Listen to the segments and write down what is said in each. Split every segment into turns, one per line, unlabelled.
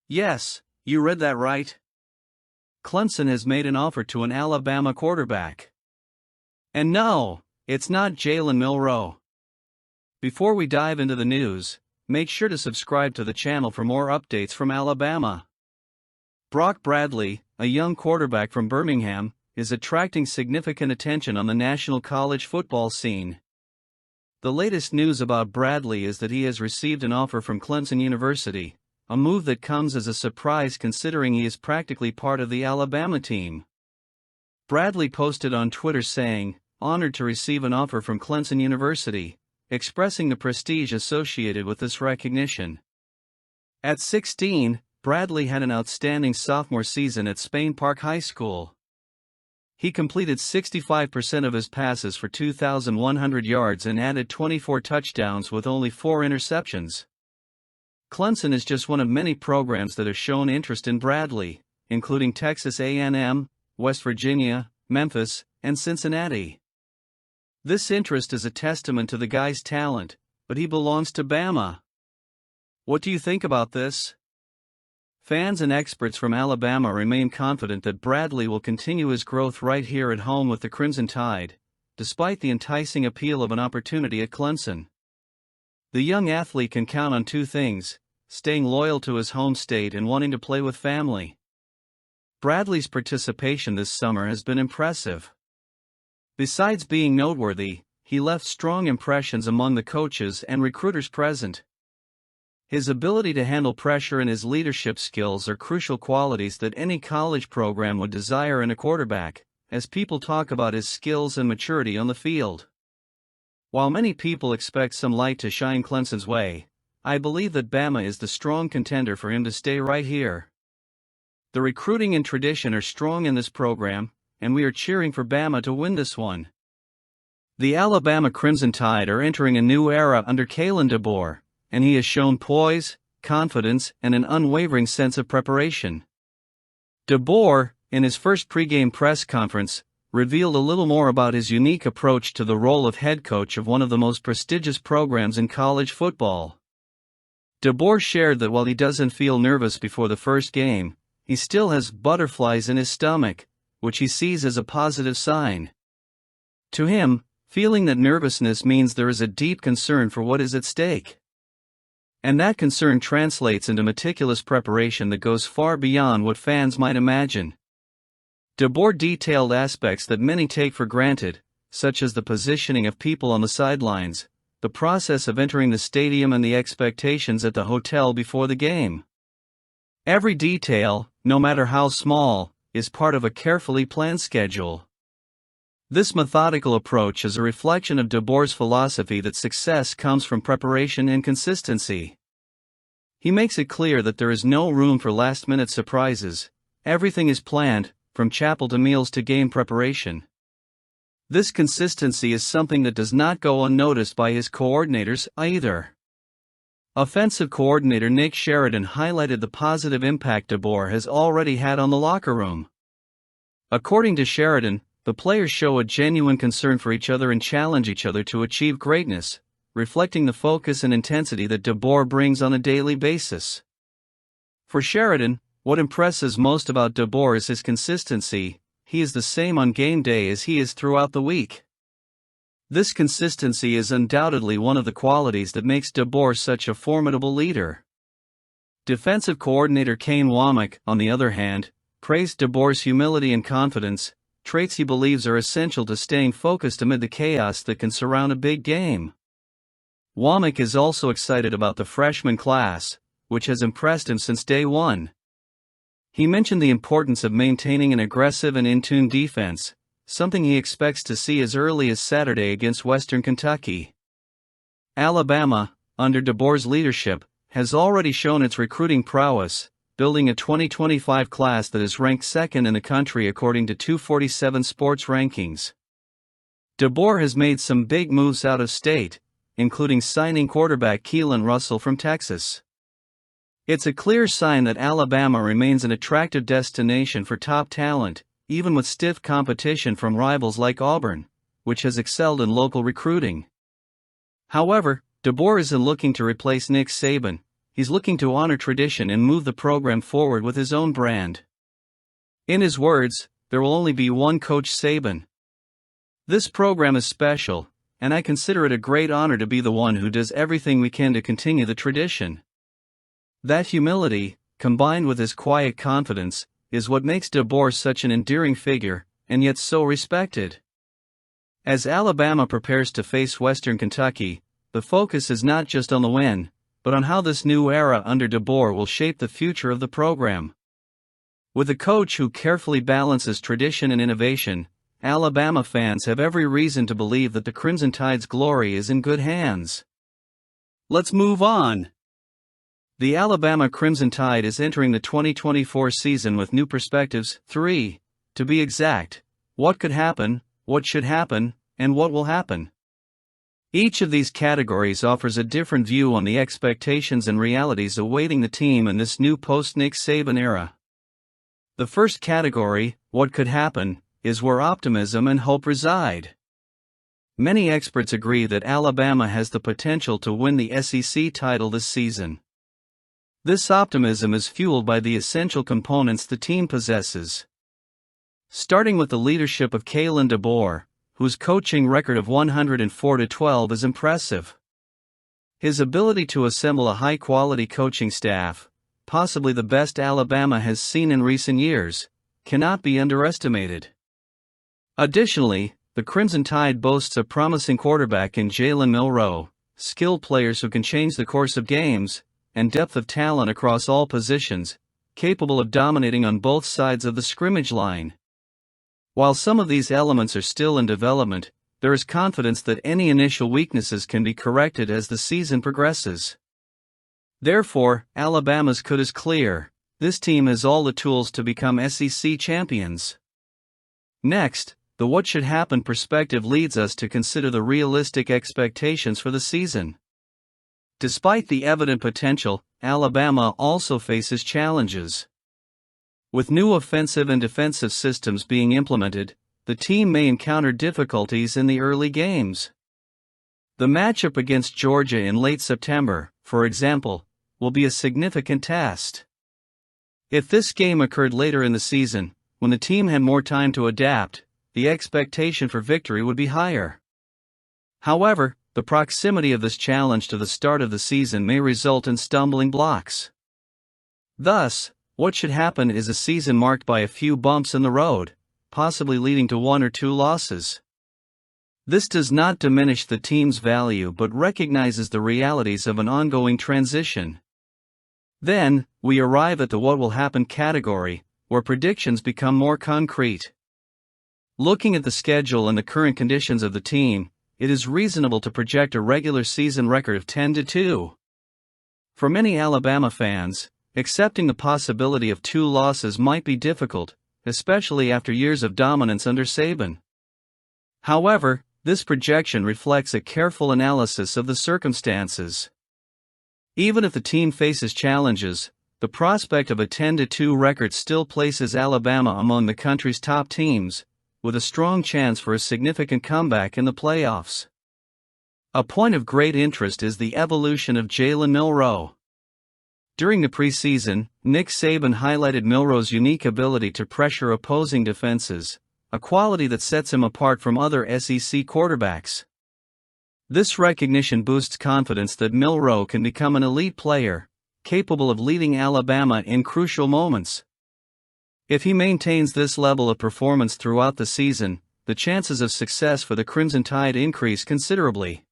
Yes, you read that right. Clemson has made an offer to an Alabama quarterback. And no, it's not Jalen Milroe. Before we dive into the news, make sure to subscribe to the channel for more updates from Alabama. Brock Bradley, a young quarterback from Birmingham, is attracting significant attention on the national college football scene. The latest news about Bradley is that he has received an offer from Clemson University, a move that comes as a surprise considering he is practically part of the Alabama team. Bradley posted on Twitter saying, "Honored to receive an offer from Clemson University," expressing the prestige associated with this recognition. At 16, Bradley had an outstanding sophomore season at Spain Park High School. He completed 65% of his passes for 2,100 yards and added 24 touchdowns with only 4 interceptions. Clemson is just one of many programs that have shown interest in Bradley, including Texas A&M, West Virginia, Memphis, and Cincinnati. This interest is a testament to the guy's talent, but he belongs to Bama. What do you think about this? Fans and experts from Alabama remain confident that Bradley will continue his growth right here at home with the Crimson Tide, despite the enticing appeal of an opportunity at Clemson. The young athlete can count on 2 things: staying loyal to his home state and wanting to play with family. Bradley's participation this summer has been impressive. Besides being noteworthy, he left strong impressions among the coaches and recruiters present. His ability to handle pressure and his leadership skills are crucial qualities that any college program would desire in a quarterback, as people talk about his skills and maturity on the field. While many people expect some light to shine Clemson's way, I believe that Bama is the strong contender for him to stay right here. The recruiting and tradition are strong in this program, and we are cheering for Bama to win this one. The Alabama Crimson Tide are entering a new era under Kalen DeBoer, and he has shown poise, confidence, and an unwavering sense of preparation. DeBoer, in his first pregame press conference, revealed a little more about his unique approach to the role of head coach of one of the most prestigious programs in college football. DeBoer shared that while he doesn't feel nervous before the first game, he still has butterflies in his stomach, which he sees as a positive sign. To him, feeling that nervousness means there is a deep concern for what is at stake. And that concern translates into meticulous preparation that goes far beyond what fans might imagine. DeBoer detailed aspects that many take for granted, such as the positioning of people on the sidelines, the process of entering the stadium, and the expectations at the hotel before the game. Every detail, no matter how small, is part of a carefully planned schedule. This methodical approach is a reflection of DeBoer's philosophy that success comes from preparation and consistency. He makes it clear that there is no room for last-minute surprises. Everything is planned, from chapel to meals to game preparation. This consistency is something that does not go unnoticed by his coordinators either. Offensive coordinator Nick Sheridan highlighted the positive impact DeBoer has already had on the locker room. According to Sheridan, the players show a genuine concern for each other and challenge each other to achieve greatness, reflecting the focus and intensity that DeBoer brings on a daily basis. For Sheridan, what impresses most about DeBoer is his consistency. He is the same on game day as he is throughout the week. This consistency is undoubtedly one of the qualities that makes DeBoer such a formidable leader. Defensive coordinator Kane Womack, on the other hand, praised DeBoer's humility and confidence, traits he believes are essential to staying focused amid the chaos that can surround a big game. Womack is also excited about the freshman class, which has impressed him since day one. He mentioned the importance of maintaining an aggressive and in-tune defense, something he expects to see as early as Saturday against Western Kentucky. Alabama, under DeBoer's leadership, has already shown its recruiting prowess, building a 2025 class that is ranked second in the country according to 247 Sports rankings. DeBoer has made some big moves out of state, including signing quarterback Keelan Russell from Texas. It's a clear sign that Alabama remains an attractive destination for top talent, even with stiff competition from rivals like Auburn, which has excelled in local recruiting. However, DeBoer isn't looking to replace Nick Saban. he's looking to honor tradition and move the program forward with his own brand. In his words, "There will only be one Coach Saban. This program is special, and I consider it a great honor to be the one who does everything we can to continue the tradition." That humility, combined with his quiet confidence, is what makes DeBoer such an endearing figure, and yet so respected. As Alabama prepares to face Western Kentucky, the focus is not just on the win, but on how this new era under DeBoer will shape the future of the program. With a coach who carefully balances tradition and innovation, Alabama fans have every reason to believe that the Crimson Tide's glory is in good hands. Let's move on. The Alabama Crimson Tide is entering the 2024 season with new perspectives, 3, to be exact: what could happen, what should happen, and what will happen. Each of these categories offers a different view on the expectations and realities awaiting the team in this new post-Nick Saban era. The first category, what could happen, is where optimism and hope reside. Many experts agree that Alabama has the potential to win the SEC title this season. This optimism is fueled by the essential components the team possesses. Starting with the leadership of Kalen DeBoer, whose coaching record of 104-12 is impressive. His ability to assemble a high-quality coaching staff, possibly the best Alabama has seen in recent years, cannot be underestimated. Additionally, the Crimson Tide boasts a promising quarterback in Jalen Milroe, skilled players who can change the course of games, and depth of talent across all positions, capable of dominating on both sides of the scrimmage line. While some of these elements are still in development, there is confidence that any initial weaknesses can be corrected as the season progresses. Therefore, Alabama's cut is clear: this team has all the tools to become SEC champions. Next, the what should happen perspective leads us to consider the realistic expectations for the season. Despite the evident potential, Alabama also faces challenges. With new offensive and defensive systems being implemented, the team may encounter difficulties in the early games. The matchup against Georgia in late September, for example, will be a significant test. If this game occurred later in the season, when the team had more time to adapt, the expectation for victory would be higher. However, the proximity of this challenge to the start of the season may result in stumbling blocks. Thus, what should happen is a season marked by a few bumps in the road, possibly leading to 1 or 2 losses. This does not diminish the team's value but recognizes the realities of an ongoing transition. Then, we arrive at the what will happen category, where predictions become more concrete. Looking at the schedule and the current conditions of the team, it is reasonable to project a regular season record of 10-2. For many Alabama fans, accepting the possibility of 2 losses might be difficult, especially after years of dominance under Saban. However, this projection reflects a careful analysis of the circumstances. Even if the team faces challenges, the prospect of a 10-2 record still places Alabama among the country's top teams, with a strong chance for a significant comeback in the playoffs. A point of great interest is the evolution of Jalen Milroe. During the preseason, Nick Saban highlighted Milroe's unique ability to pressure opposing defenses, a quality that sets him apart from other SEC quarterbacks. This recognition boosts confidence that Milroe can become an elite player, capable of leading Alabama in crucial moments. If he maintains this level of performance throughout the season, the chances of success for the Crimson Tide increase considerably.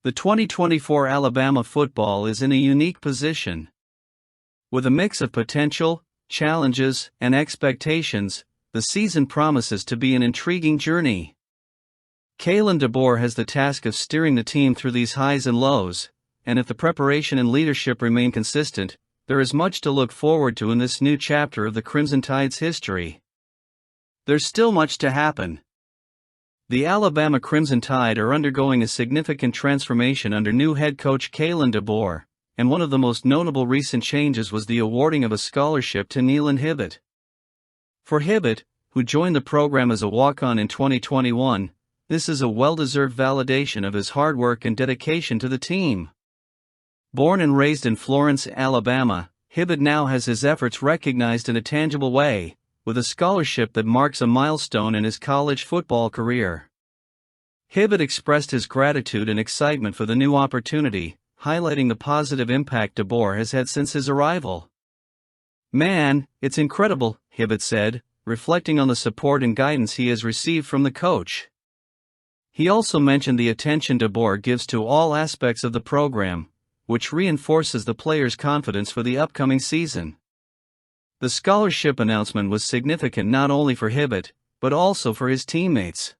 The 2024 Alabama football is in a unique position. With a mix of potential, challenges, and expectations, the season promises to be an intriguing journey. Kalen DeBoer has the task of steering the team through these highs and lows, and if the preparation and leadership remain consistent, there is much to look forward to in this new chapter of the Crimson Tide's history. There's still much to happen. The Alabama Crimson Tide are undergoing a significant transformation under new head coach Kalen DeBoer, and one of the most notable recent changes was the awarding of a scholarship to Neelan Hibbett. For Hibbett, who joined the program as a walk-on in 2021, this is a well-deserved validation of his hard work and dedication to the team. Born and raised in Florence, Alabama, Hibbett now has his efforts recognized in a tangible way, with a scholarship that marks a milestone in his college football career. Hibbett expressed his gratitude and excitement for the new opportunity, highlighting the positive impact DeBoer has had since his arrival. "Man, it's incredible," Hibbett said, reflecting on the support and guidance he has received from the coach. He also mentioned the attention DeBoer gives to all aspects of the program, which reinforces the players' confidence for the upcoming season. The scholarship announcement was significant not only for Hibbett, but also for his teammates.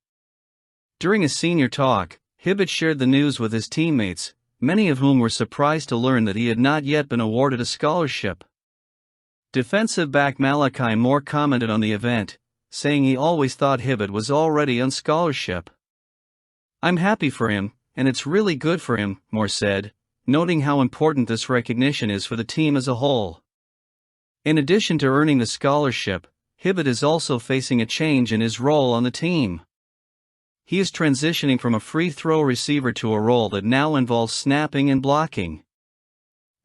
During a senior talk, Hibbett shared the news with his teammates, many of whom were surprised to learn that he had not yet been awarded a scholarship. Defensive back Malachi Moore commented on the event, saying he always thought Hibbett was already on scholarship. "I'm happy for him, and it's really good for him," Moore said, noting how important this recognition is for the team as a whole. In addition to earning the scholarship, Hibbett is also facing a change in his role on the team. He is transitioning from a free throw receiver to a role that now involves snapping and blocking.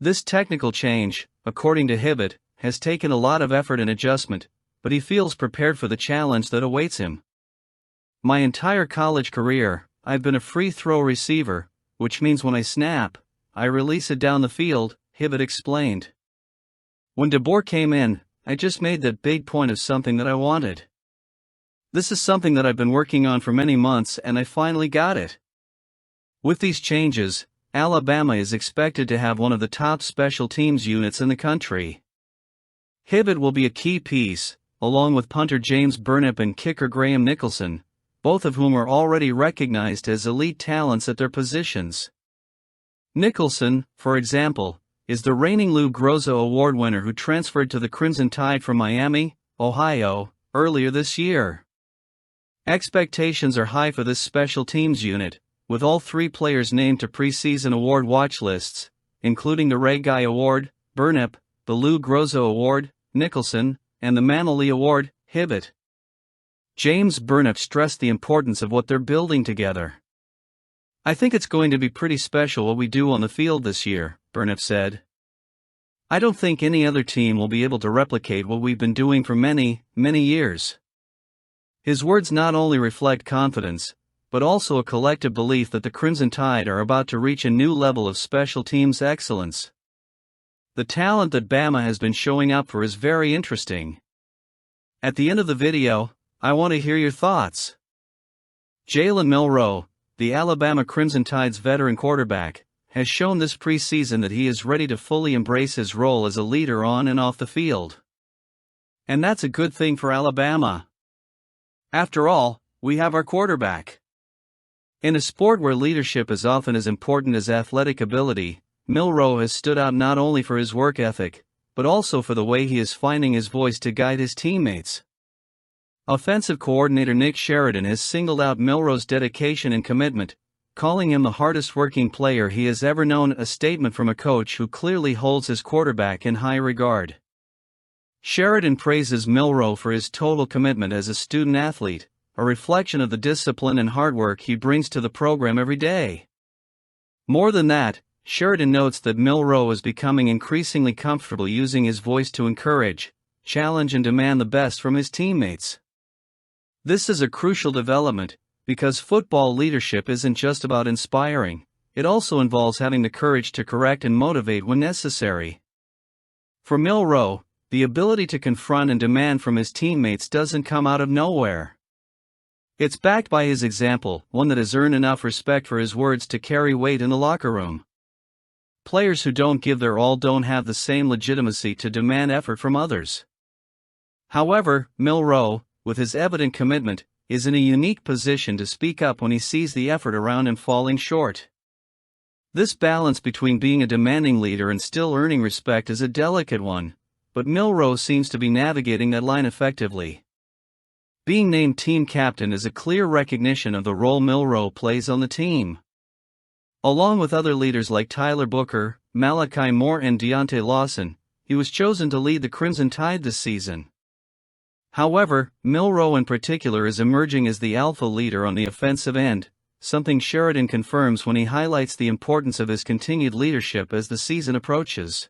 This technical change, according to Hibbett, has taken a lot of effort and adjustment, but he feels prepared for the challenge that awaits him. "My entire college career, I've been a free throw receiver, which means when I snap, I release it down the field," Hibbett explained. "When DeBoer came in, I just made that big point of something that I wanted. This is something that I've been working on for many months and I finally got it." With these changes, Alabama is expected to have one of the top special teams units in the country. Hibbett will be a key piece, along with punter James Burnip and kicker Graham Nicholson, both of whom are already recognized as elite talents at their positions. Nicholson, for example, is the reigning Lou Groza Award winner who transferred to the Crimson Tide from Miami, Ohio, earlier this year. Expectations are high for this special teams unit, with all three players named to preseason award watch lists, including the Ray Guy Award, Burnip, the Lou Groza Award, Nicholson, and the Manley Award, Hibbett. James Burnip stressed the importance of what they're building together. "I think it's going to be pretty special what we do on the field this year," Burnip said. "I don't think any other team will be able to replicate what we've been doing for many, many years." His words not only reflect confidence, but also a collective belief that the Crimson Tide are about to reach a new level of special teams excellence. The talent that Bama has been showing up for is very interesting. At the end of the video, I want to hear your thoughts. Jalen Milroe, the Alabama Crimson Tide's veteran quarterback, has shown this preseason that he is ready to fully embrace his role as a leader on and off the field. And that's a good thing for Alabama. After all, we have our quarterback. In a sport where leadership is often as important as athletic ability, Milroe has stood out not only for his work ethic, but also for the way he is finding his voice to guide his teammates. Offensive coordinator Nick Sheridan has singled out Milroe's dedication and commitment, calling him the hardest-working player he has ever known, a statement from a coach who clearly holds his quarterback in high regard. Sheridan praises Milroe for his total commitment as a student-athlete, a reflection of the discipline and hard work he brings to the program every day. More than that, Sheridan notes that Milroe is becoming increasingly comfortable using his voice to encourage, challenge and demand the best from his teammates. This is a crucial development, because football leadership isn't just about inspiring, it also involves having the courage to correct and motivate when necessary. For Milroe, the ability to confront and demand from his teammates doesn't come out of nowhere. It's backed by his example, one that has earned enough respect for his words to carry weight in the locker room. Players who don't give their all don't have the same legitimacy to demand effort from others. However, Milroe, with his evident commitment, is in a unique position to speak up when he sees the effort around him falling short. This balance between being a demanding leader and still earning respect is a delicate one, but Milroe seems to be navigating that line effectively. Being named team captain is a clear recognition of the role Milroe plays on the team. Along with other leaders like Tyler Booker, Malachi Moore and Deontay Lawson, he was chosen to lead the Crimson Tide this season. However, Milroe in particular is emerging as the alpha leader on the offensive end, something Sheridan confirms when he highlights the importance of his continued leadership as the season approaches.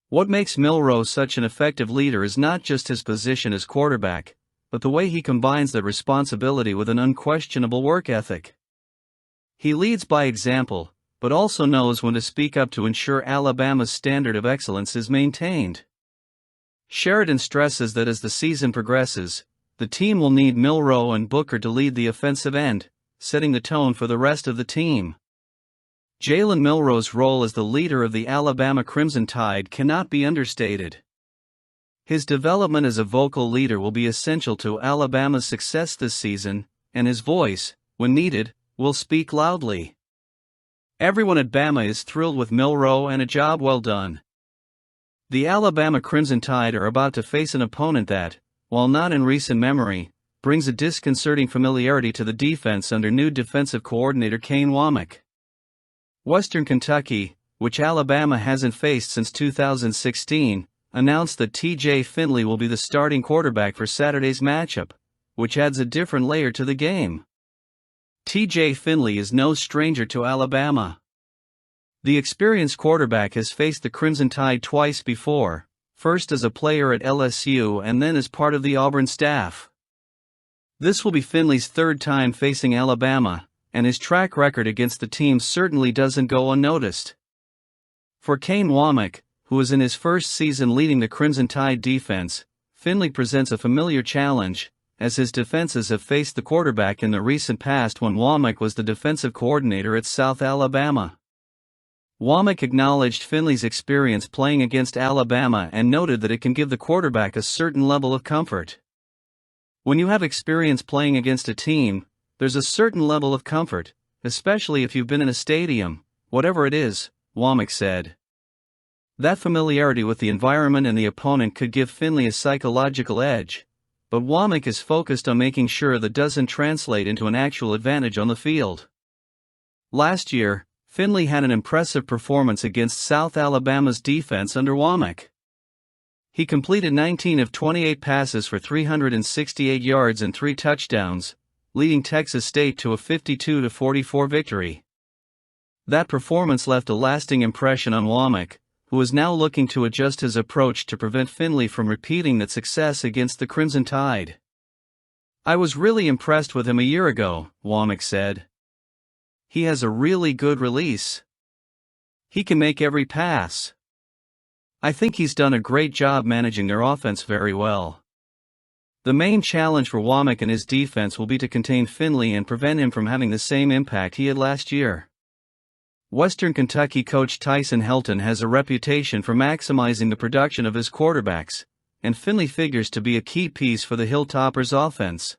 What makes Milroe such an effective leader is not just his position as quarterback, but the way he combines that responsibility with an unquestionable work ethic. He leads by example, but also knows when to speak up to ensure Alabama's standard of excellence is maintained. Sheridan stresses that as the season progresses, the team will need Milroe and Booker to lead the offensive end, setting the tone for the rest of the team. Jalen Milroe's role as the leader of the Alabama Crimson Tide cannot be understated. His development as a vocal leader will be essential to Alabama's success this season, and his voice, when needed, will speak loudly. Everyone at Bama is thrilled with Milroe and a job well done. The Alabama Crimson Tide are about to face an opponent that, while not in recent memory, brings a disconcerting familiarity to the defense under new defensive coordinator Kane Wommack. Western Kentucky, which Alabama hasn't faced since 2016, announced that T.J. Finley will be the starting quarterback for Saturday's matchup, which adds a different layer to the game. T.J. Finley is no stranger to Alabama. The experienced quarterback has faced the Crimson Tide twice before, first as a player at LSU and then as part of the Auburn staff. This will be Finley's third time facing Alabama, and his track record against the team certainly doesn't go unnoticed. For Kane Wommack, who is in his first season leading the Crimson Tide defense, Finley presents a familiar challenge, as his defenses have faced the quarterback in the recent past when Wommack was the defensive coordinator at South Alabama. Wommack acknowledged Finley's experience playing against Alabama and noted that it can give the quarterback a certain level of comfort. When you have experience playing against a team, there's a certain level of comfort, especially if you've been in a stadium, whatever it is, Wommack said. That familiarity with the environment and the opponent could give Finley a psychological edge, but Wommack is focused on making sure that doesn't translate into an actual advantage on the field. Last year, Finley had an impressive performance against South Alabama's defense under Wommack. He completed 19 of 28 passes for 368 yards and 3 touchdowns, leading Texas State to a 52-44 victory. That performance left a lasting impression on Wommack, who is now looking to adjust his approach to prevent Finley from repeating that success against the Crimson Tide. "I was really impressed with him a year ago," Wommack said. "He has a really good release. He can make every pass. I think he's done a great job managing their offense very well." The main challenge for Wommack and his defense will be to contain Finley and prevent him from having the same impact he had last year. Western Kentucky coach Tyson Helton has a reputation for maximizing the production of his quarterbacks, and Finley figures to be a key piece for the Hilltoppers' offense.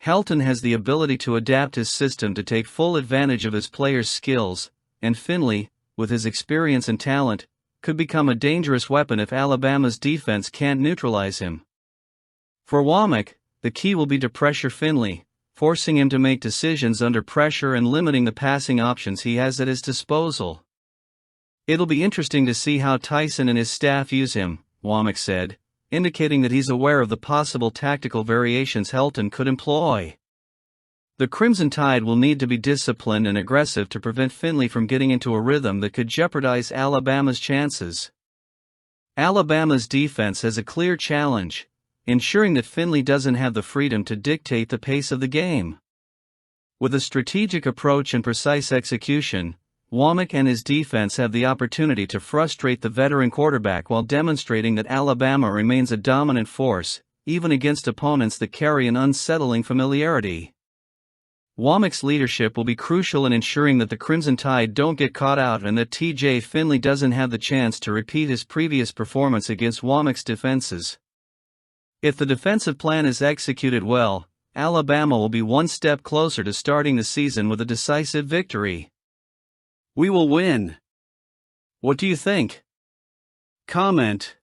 Helton has the ability to adapt his system to take full advantage of his players' skills, and Finley, with his experience and talent, could become a dangerous weapon if Alabama's defense can't neutralize him. For Wommack, the key will be to pressure Finley, forcing him to make decisions under pressure and limiting the passing options he has at his disposal. "It'll be interesting to see how Tyson and his staff use him," Wommack said, indicating that he's aware of the possible tactical variations Helton could employ. The Crimson Tide will need to be disciplined and aggressive to prevent Finley from getting into a rhythm that could jeopardize Alabama's chances. Alabama's defense has a clear challenge, ensuring that Finley doesn't have the freedom to dictate the pace of the game. With a strategic approach and precise execution, Wommack and his defense have the opportunity to frustrate the veteran quarterback while demonstrating that Alabama remains a dominant force, even against opponents that carry an unsettling familiarity. Wommack's leadership will be crucial in ensuring that the Crimson Tide don't get caught out and that T.J. Finley doesn't have the chance to repeat his previous performance against Wommack's defenses. If the defensive plan is executed well, Alabama will be one step closer to starting the season with a decisive victory. "We will win. What do you think? Comment."